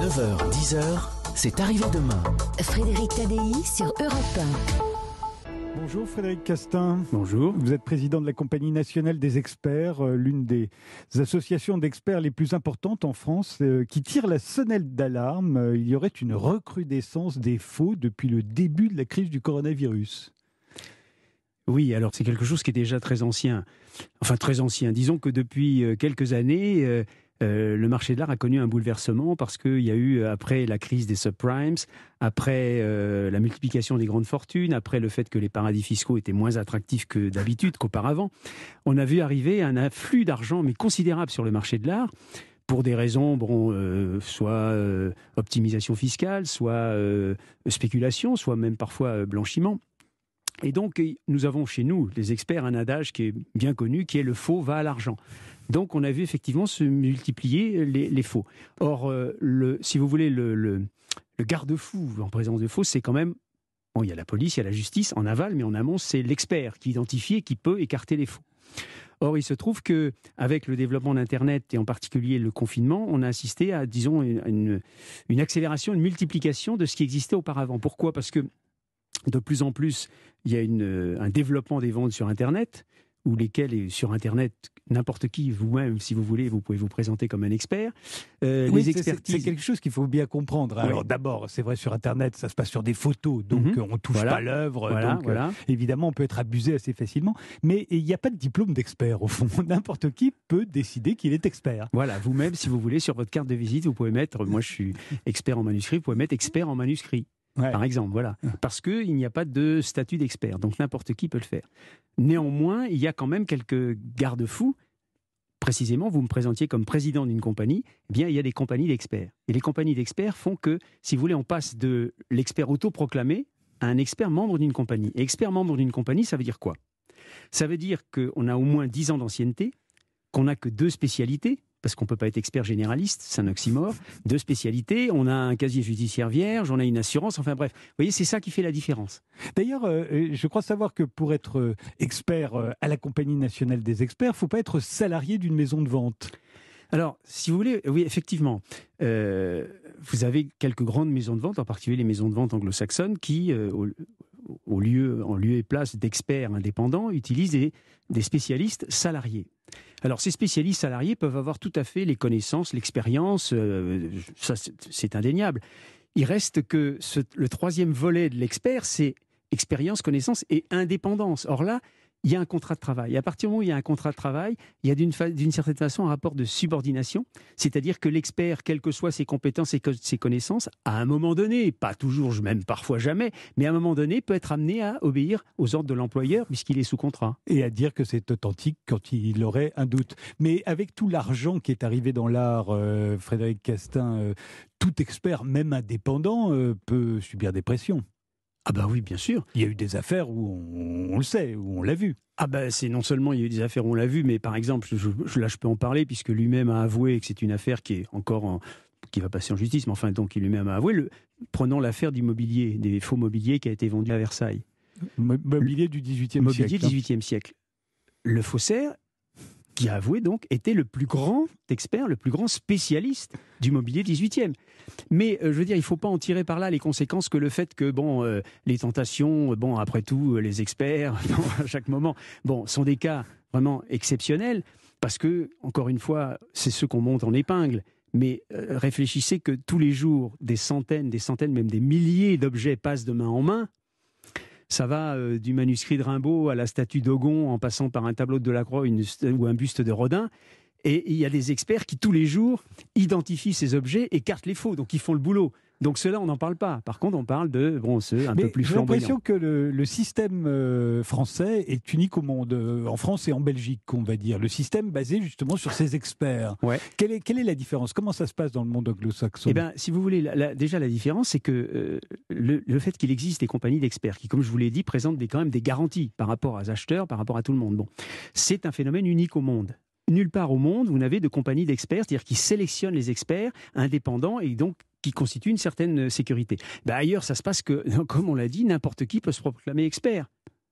9h-10h, c'est arrivé demain. Frédéric Tadei sur Europe 1. Bonjour Frédéric Castin. Bonjour. Vous êtes président de la Compagnie nationale des experts, l'une des associations d'experts les plus importantes en France, qui tire la sonnette d'alarme. Il y aurait une recrudescence des faux depuis le début de la crise du coronavirus. Oui, alors c'est quelque chose qui est déjà très ancien. Enfin très ancien. Disons que depuis quelques années, le marché de l'art a connu un bouleversement parce qu'il y a eu, après la crise des subprimes, après la multiplication des grandes fortunes, après le fait que les paradis fiscaux étaient moins attractifs que d'habitude, qu'auparavant, on a vu arriver un afflux d'argent mais considérable sur le marché de l'art, pour des raisons, soit optimisation fiscale, soit spéculation, soit même parfois blanchiment. Et donc, nous avons chez nous, les experts, un adage qui est bien connu, qui est le faux va à l'argent. Donc, on a vu effectivement se multiplier les faux. Or, si vous voulez, le garde-fou en présence de faux, c'est quand même... Bon, il y a la police, il y a la justice en aval, mais en amont, c'est l'expert qui identifie et qui peut écarter les faux. Or, il se trouve qu'avec le développement d'Internet, et en particulier le confinement, on a assisté à, disons, une accélération, une multiplication de ce qui existait auparavant. Pourquoi ? Parce que de plus en plus, il y a un développement des ventes sur Internet, sur Internet, n'importe qui, vous-même, si vous voulez, vous pouvez vous présenter comme un expert. Oui, c'est quelque chose qu'il faut bien comprendre. Alors d'abord, c'est vrai, sur Internet, ça se passe sur des photos, donc on ne touche pas l'œuvre, évidemment, on peut être abusé assez facilement. Mais il n'y a pas de diplôme d'expert, au fond. N'importe qui peut décider qu'il est expert. Voilà, vous-même, si vous voulez, sur votre carte de visite, vous pouvez mettre, moi je suis expert en manuscrit, vous pouvez mettre expert en manuscrit. Ouais. Par exemple, voilà. Parce qu'il n'y a pas de statut d'expert, donc n'importe qui peut le faire. Néanmoins, il y a quand même quelques garde-fous. Précisément, vous me présentiez comme président d'une compagnie, eh bien, il y a des compagnies d'experts. Et les compagnies d'experts font que, si vous voulez, on passe de l'expert autoproclamé à un expert membre d'une compagnie. Et expert membre d'une compagnie, ça veut dire quoi ? Ça veut dire qu'on a au moins 10 ans d'ancienneté, qu'on n'a que 2 spécialités, parce qu'on ne peut pas être expert généraliste, c'est un oxymore, 2 spécialités, on a un casier judiciaire vierge, on a une assurance, enfin bref. Vous voyez, c'est ça qui fait la différence. D'ailleurs, je crois savoir que pour être expert à la Compagnie nationale des experts, il ne faut pas être salarié d'une maison de vente. Alors, si vous voulez, oui, effectivement, vous avez quelques grandes maisons de vente, en particulier les maisons de vente anglo-saxonnes, qui, en lieu et place d'experts indépendants, utilisent des spécialistes salariés. Alors, ces spécialistes salariés peuvent avoir tout à fait les connaissances, l'expérience, ça c'est indéniable. Il reste que le troisième volet de l'expert, c'est expérience, connaissance et indépendance. Or là, il y a un contrat de travail. Et à partir du moment où il y a un contrat de travail, il y a d'une certaine façon un rapport de subordination, c'est-à-dire que l'expert, quelles que soient ses compétences et ses connaissances, à un moment donné, pas toujours, même parfois jamais, mais à un moment donné, peut être amené à obéir aux ordres de l'employeur puisqu'il est sous contrat. Et à dire que c'est authentique quand il aurait un doute. Mais avec tout l'argent qui est arrivé dans l'art, Frédéric Castin, tout expert, même indépendant, peut subir des pressions. Ah bah oui, bien sûr. Il y a eu des affaires où on le sait, où on l'a vu. Ah bah c'est non seulement il y a eu des affaires où on l'a vu, mais par exemple, là je peux en parler puisque lui-même a avoué que c'est une affaire qui est encore qui va passer en justice, mais enfin donc il lui-même a avoué. Prenons l'affaire du mobilier, des faux mobiliers qui a été vendu à Versailles. Mobilier du XVIIIe siècle. Mobilier du XVIIIe siècle. Le faussaire, qui a avoué donc, était le plus grand expert, le plus grand spécialiste du mobilier XVIIIe. Mais je veux dire, il ne faut pas en tirer par là les conséquences que le fait que les tentations, après tout, les experts, à chaque moment, sont des cas vraiment exceptionnels, parce que, encore une fois, c'est ceux qu'on monte en épingle. Mais réfléchissez que tous les jours, des centaines, même des milliers d'objets passent de main en main. Ça va du manuscrit de Rimbaud à la statue d'Ogon, en passant par un tableau de Delacroix ou un buste de Rodin. Et il y a des experts qui, tous les jours, identifient ces objets, écartent les faux, donc ils font le boulot. Donc ceux-là, on n'en parle pas. Par contre, on parle de ceux un peu plus flamboyants. J'ai l'impression que le système français est unique au monde, en France et en Belgique, on va dire. Le système basé justement sur ces experts. Ouais. Quelle est la différence ? Comment ça se passe dans le monde anglo-saxon ? Eh bien, si vous voulez, déjà la différence, c'est que le fait qu'il existe des compagnies d'experts qui, comme je vous l'ai dit, présentent quand même des garanties par rapport aux acheteurs, par rapport à tout le monde. C'est un phénomène unique au monde. Nulle part au monde, vous n'avez de compagnie d'experts, c'est-à-dire qui sélectionnent les experts indépendants et donc qui constituent une certaine sécurité. Ailleurs, ça se passe que, comme on l'a dit, n'importe qui peut se proclamer expert.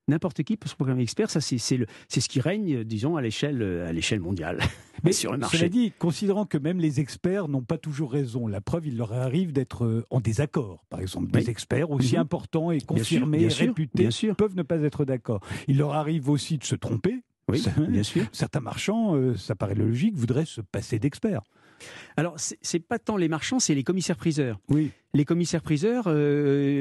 N'importe qui peut se proclamer expert. Ça, c'est ce qui règne, disons, à l'échelle mondiale. Mais sur le marché. Cela dit, considérant que même les experts n'ont pas toujours raison, la preuve, il leur arrive d'être en désaccord. Par exemple, des experts aussi importants et confirmés, réputés, peuvent ne pas être d'accord. Il leur arrive aussi de se tromper. Oui, bien sûr. Certains marchands, ça paraît logique, voudraient se passer d'experts. Alors, c'est pas tant les marchands, c'est les commissaires-priseurs. Oui. Les commissaires-priseurs,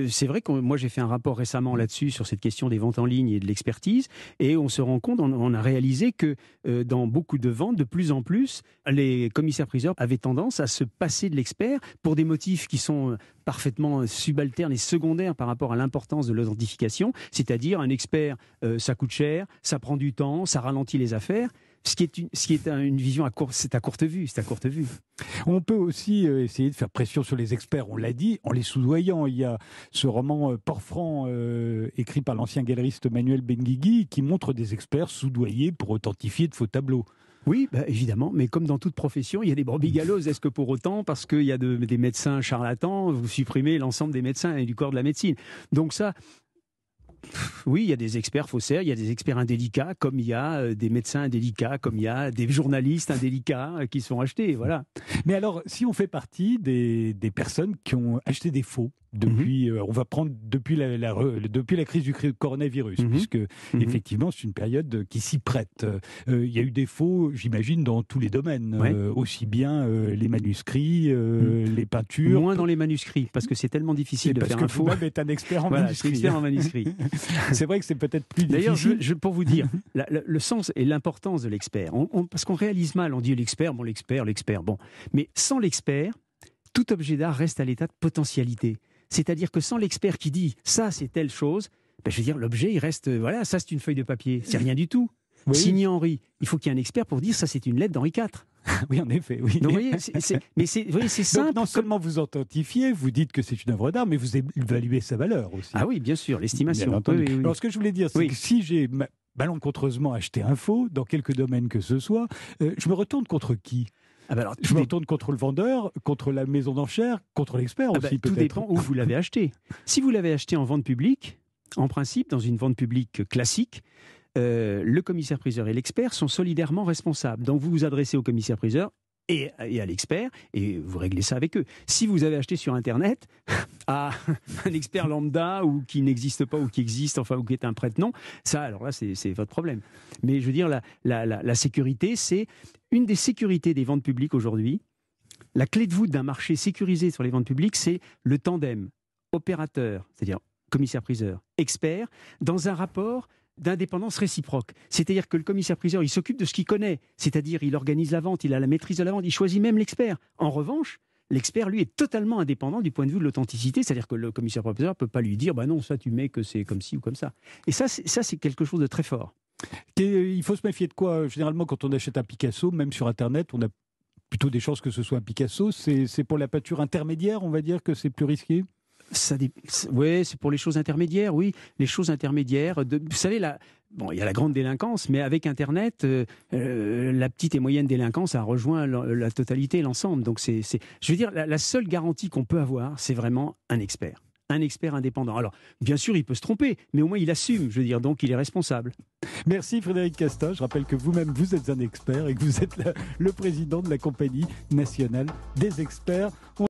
c'est vrai que moi j'ai fait un rapport récemment là-dessus sur cette question des ventes en ligne et de l'expertise, et on se rend compte, on a réalisé que dans beaucoup de ventes, de plus en plus, les commissaires-priseurs avaient tendance à se passer de l'expert pour des motifs qui sont parfaitement subalternes et secondaires par rapport à l'importance de l'authentification, c'est-à-dire un expert, ça coûte cher, ça prend du temps, ça ralentit les affaires. Ce qui est une vision à courte vue. On peut aussi essayer de faire pression sur les experts, on l'a dit, en les soudoyant. Il y a ce roman Port-Franc, écrit par l'ancien galeriste Manuel Benguigui, qui montre des experts soudoyés pour authentifier de faux tableaux. Oui, évidemment, mais comme dans toute profession, il y a des brebis galeuses. Est-ce que pour autant, parce qu'il y a des médecins charlatans, vous supprimez l'ensemble des médecins et du corps de la médecine? Donc ça... Oui, il y a des experts faussaires, il y a des experts indélicats, comme il y a des médecins indélicats, comme il y a des journalistes indélicats qui sont achetés, voilà. Mais alors, si on fait partie des personnes qui ont acheté des faux, depuis, on va prendre depuis la crise du coronavirus, puisque effectivement c'est une période qui s'y prête. Il y a eu des faux, j'imagine, dans tous les domaines, aussi bien les manuscrits, les peintures. Moins dans les manuscrits, parce que c'est tellement difficile de faire un faux. Vous-même êtes un expert en manuscrits. Expert en manuscrits. C'est vrai que c'est peut-être plus difficile. D'ailleurs, pour vous dire, le sens et l'importance de l'expert, parce qu'on réalise mal, on dit l'expert, bon, mais sans l'expert, tout objet d'art reste à l'état de potentialité. C'est-à-dire que sans l'expert qui dit ça c'est telle chose, je veux dire l'objet il reste voilà, ça c'est une feuille de papier, c'est rien du tout. Oui. Signé Henri, il faut qu'il y ait un expert pour dire ça c'est une lettre d'Henri IV. Oui, en effet, oui. Donc, vous voyez, c'est simple. Donc, non seulement vous authentifiez, vous dites que c'est une œuvre d'art, mais vous évaluez sa valeur aussi. Ah oui, bien sûr, l'estimation. Oui. Alors ce que je voulais dire, c'est que si j'ai malencontreusement acheté un faux dans quelque domaine que ce soit, je me retourne contre qui ? Je me retourne contre le vendeur, contre la maison d'enchères, contre l'expert aussi peut-être. Tout dépend où vous l'avez acheté. Si vous l'avez acheté en vente publique, en principe, dans une vente publique classique, le commissaire-priseur et l'expert sont solidairement responsables. Donc vous vous adressez au commissaire-priseur et à l'expert, et vous réglez ça avec eux. Si vous avez acheté sur Internet à un expert lambda ou qui n'existe pas ou qui existe, enfin, ou qui est un prête-nom, ça, alors là, c'est votre problème. Mais je veux dire, la sécurité, c'est une des sécurités des ventes publiques aujourd'hui. La clé de voûte d'un marché sécurisé sur les ventes publiques, c'est le tandem opérateur, c'est-à-dire commissaire-priseur, expert, dans un rapport d'indépendance réciproque. C'est-à-dire que le commissaire-priseur, il s'occupe de ce qu'il connaît. C'est-à-dire, il organise la vente, il a la maîtrise de la vente, il choisit même l'expert. En revanche, l'expert, lui, est totalement indépendant du point de vue de l'authenticité. C'est-à-dire que le commissaire-priseur ne peut pas lui dire « non, ça, tu mets que c'est comme ci ou comme ça ». Et ça, c'est quelque chose de très fort. Il faut se méfier de quoi ? Généralement, quand on achète un Picasso, même sur Internet, on a plutôt des chances que ce soit un Picasso. C'est pour la peinture intermédiaire, on va dire que c'est plus risqué ? Oui, c'est pour les choses intermédiaires, oui. Les choses intermédiaires, vous savez, il y a la grande délinquance, mais avec Internet, la petite et moyenne délinquance a rejoint la totalité, l'ensemble. Donc, je veux dire, la seule garantie qu'on peut avoir, c'est vraiment un expert indépendant. Alors, bien sûr, il peut se tromper, mais au moins il assume, je veux dire, donc il est responsable. Merci Frédéric Casta. Je rappelle que vous-même, vous êtes un expert et que vous êtes le président de la Compagnie nationale des experts.